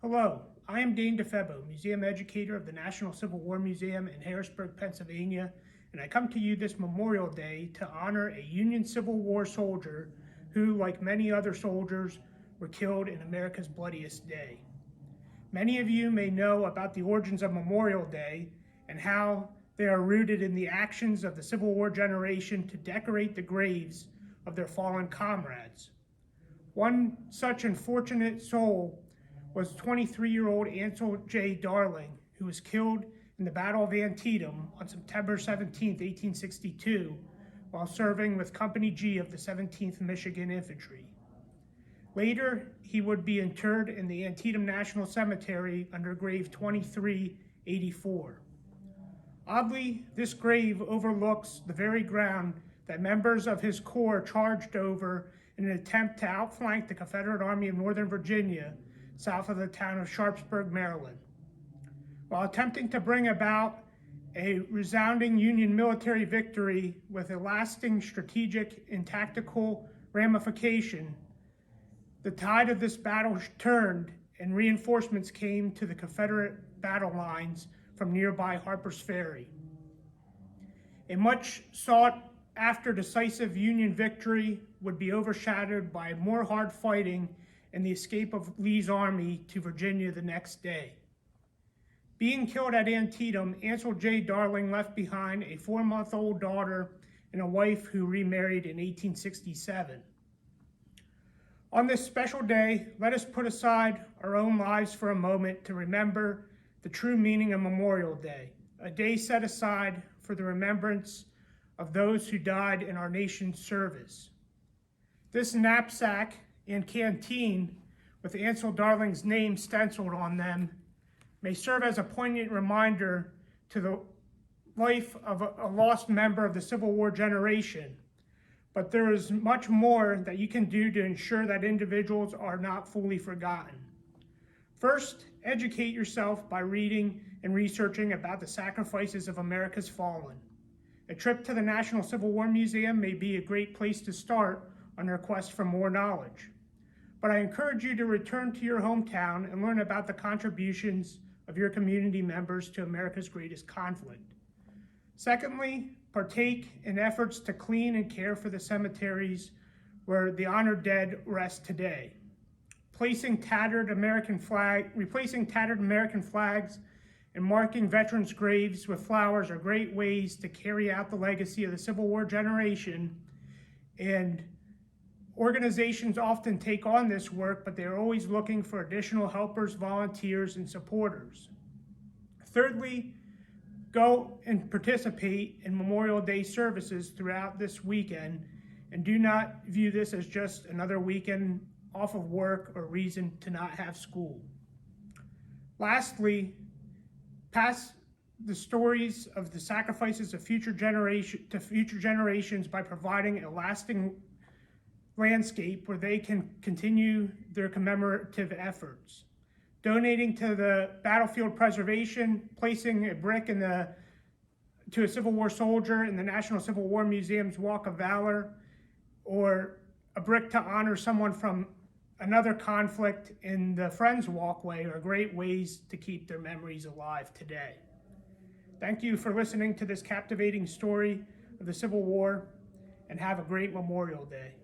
Hello, I am Dane DiFebo, Museum Educator of the National Civil War Museum in Harrisburg, Pennsylvania, and I come to you this Memorial Day to honor a Union Civil War soldier who, like many other soldiers, were killed in America's bloodiest day. Many of you may know about the origins of Memorial Day and how they are rooted in the actions of the Civil War generation to decorate the graves of their fallen comrades. One such unfortunate soul was 23-year-old Ansil J. Darling, who was killed in the Battle of Antietam on September 17, 1862, while serving with Company G of the 17th Michigan Infantry. Later, he would be interred in the Antietam National Cemetery under grave 2384. Oddly, this grave overlooks the very ground that members of his corps charged over in an attempt to outflank the Confederate Army of Northern Virginia south of the town of Sharpsburg, Maryland. While attempting to bring about a resounding Union military victory with a lasting strategic and tactical ramification, the tide of this battle turned and reinforcements came to the Confederate battle lines from nearby Harper's Ferry. A much sought after decisive Union victory would be overshadowed by more hard fighting and the escape of Lee's army to Virginia the next day. Being killed at Antietam, Ansil J. Darling left behind a 4-month-old daughter and a wife who remarried in 1867. On this special day, let us put aside our own lives for a moment to remember the true meaning of Memorial Day, a day set aside for the remembrance of those who died in our nation's service. This knapsack and canteen with Ansil Darling's name stenciled on them may serve as a poignant reminder to the life of a lost member of the Civil War generation. But there is much more that you can do to ensure that individuals are not fully forgotten. First, educate yourself by reading and researching about the sacrifices of America's fallen. A trip to the National Civil War Museum may be a great place to start on your quest for more knowledge. But I encourage you to return to your hometown and learn about the contributions of your community members to America's greatest conflict. Secondly, partake in efforts to clean and care for the cemeteries where the honored dead rest today. Replacing tattered American flags and marking veterans' graves with flowers are great ways to carry out the legacy of the Civil War generation, and organizations often take on this work, but they're always looking for additional helpers, volunteers, and supporters. Thirdly, go and participate in Memorial Day services throughout this weekend, and do not view this as just another weekend off of work or reason to not have school. Lastly, pass the stories of the sacrifices of future generations by providing a lasting landscape where they can continue their commemorative efforts. Donating to the battlefield preservation, placing a brick to a Civil War soldier in the National Civil War Museum's Walk of Valor, or a brick to honor someone from another conflict in the Friends Walkway are great ways to keep their memories alive today. Thank you for listening to this captivating story of the Civil War, and have a great Memorial Day.